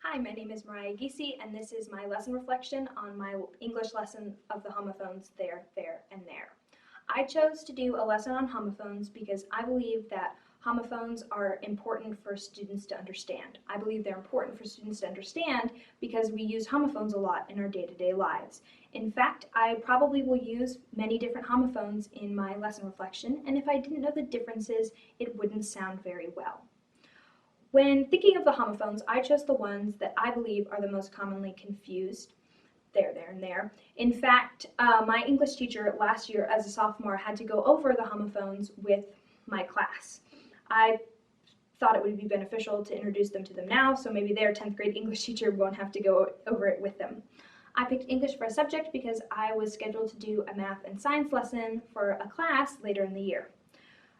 Hi, my name is Moriah Geesey, and this is my lesson reflection on my English lesson of the homophones there, and there. I chose to do a lesson on homophones because I believe that homophones are important for students to understand. I believe they're important for students to understand because we use homophones a lot in our day-to-day lives. In fact, I probably will use many different homophones in my lesson reflection, and if I didn't know the differences, it wouldn't sound very well. When thinking of the homophones, I chose the ones that I believe are the most commonly confused. There, and there. In fact, my English teacher last year as a sophomore had to go over the homophones with my class. I thought it would be beneficial to introduce them to them now, so maybe their 10th grade English teacher won't have to go over it with them. I picked English for a subject because I was scheduled to do a math and science lesson for a class later in the year.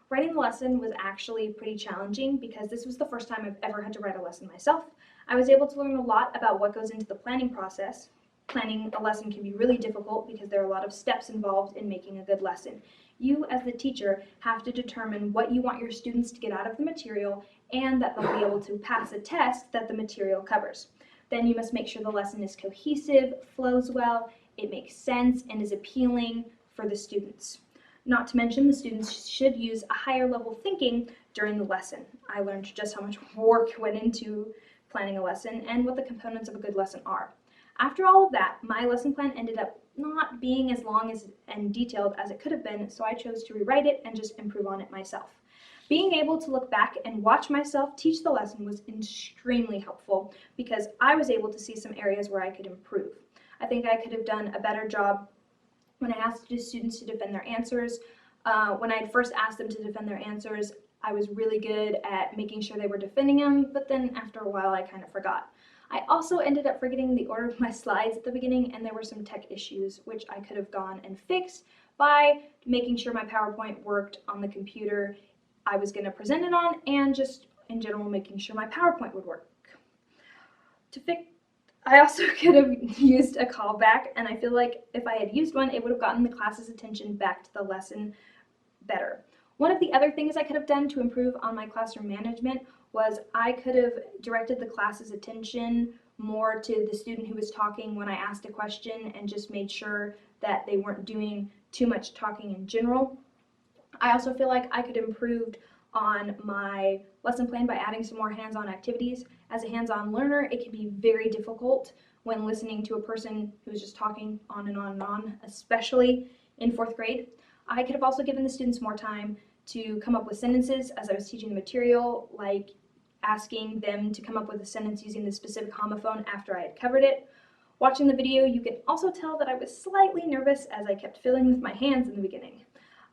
Writing the lesson was actually pretty challenging because this was the first time I've ever had to write a lesson myself. I was able to learn a lot about what goes into the planning process. Planning a lesson can be really difficult because there are a lot of steps involved in making a good lesson. You, as the teacher, have to determine what you want your students to get out of the material and that they'll be able to pass a test that the material covers. Then you must make sure the lesson is cohesive, flows well, it makes sense, and is appealing for the students. Not to mention, the students should use a higher level thinking during the lesson. I learned just how much work went into planning a lesson and what the components of a good lesson are. After all of that, my lesson plan ended up not being as long and detailed as it could have been, so I chose to rewrite it and just improve on it myself. Being able to look back and watch myself teach the lesson was extremely helpful because I was able to see some areas where I could improve. I think I could have done a better job when I asked the students to defend their answers. When I had first asked them to defend their answers, I was really good at making sure they were defending them, but then after a while I kind of forgot. I also ended up forgetting the order of my slides at the beginning, and there were some tech issues which I could have gone and fixed by making sure my PowerPoint worked on the computer I was going to present it on, and just in general making sure my PowerPoint would work. I also could have used a callback, and I feel like if I had used one, it would have gotten the class's attention back to the lesson better. One of the other things I could have done to improve on my classroom management was I could have directed the class's attention more to the student who was talking when I asked a question and just made sure that they weren't doing too much talking in general. I also feel like I could have improved on my lesson plan by adding some more hands-on activities. As a hands-on learner, it can be very difficult when listening to a person who's just talking on and on and on, especially in 4th grade. I could have also given the students more time to come up with sentences as I was teaching the material, like asking them to come up with a sentence using the specific homophone after I had covered it. Watching the video, you can also tell that I was slightly nervous as I kept fiddling with my hands in the beginning.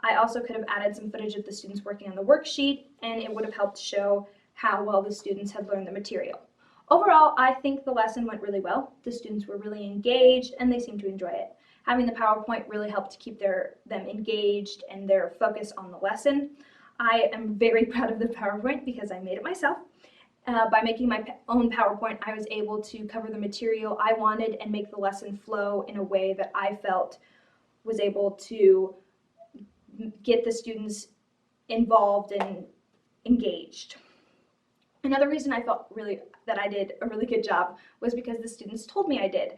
I also could have added some footage of the students working on the worksheet, and it would have helped show how well the students had learned the material. Overall, I think the lesson went really well. The students were really engaged, and they seemed to enjoy it. Having the PowerPoint really helped to keep them engaged and their focus on the lesson. I am very proud of the PowerPoint because I made it myself. By making my own PowerPoint, I was able to cover the material I wanted and make the lesson flow in a way that I felt was able to get the students involved and engaged. Another reason I felt that I did a really good job was because the students told me I did.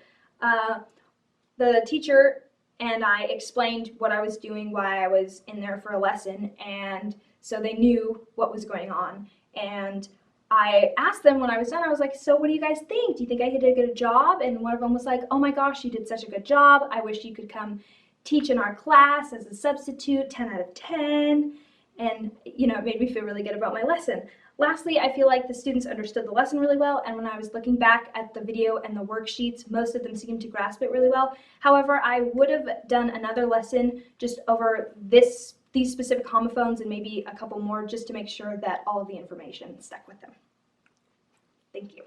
The teacher and I explained what I was doing, why I was in there for a lesson, and so they knew what was going on. And I asked them when I was done, I was like, so what do you guys think? Do you think I did a good job? And one of them was like, oh my gosh, you did such a good job. I wish you could come teach in our class as a substitute, 10 out of 10. And, it made me feel really good about my lesson. Lastly, I feel like the students understood the lesson really well, and when I was looking back at the video and the worksheets, most of them seemed to grasp it really well. However, I would have done another lesson just over these specific homophones and maybe a couple more just to make sure that all of the information stuck with them. Thank you.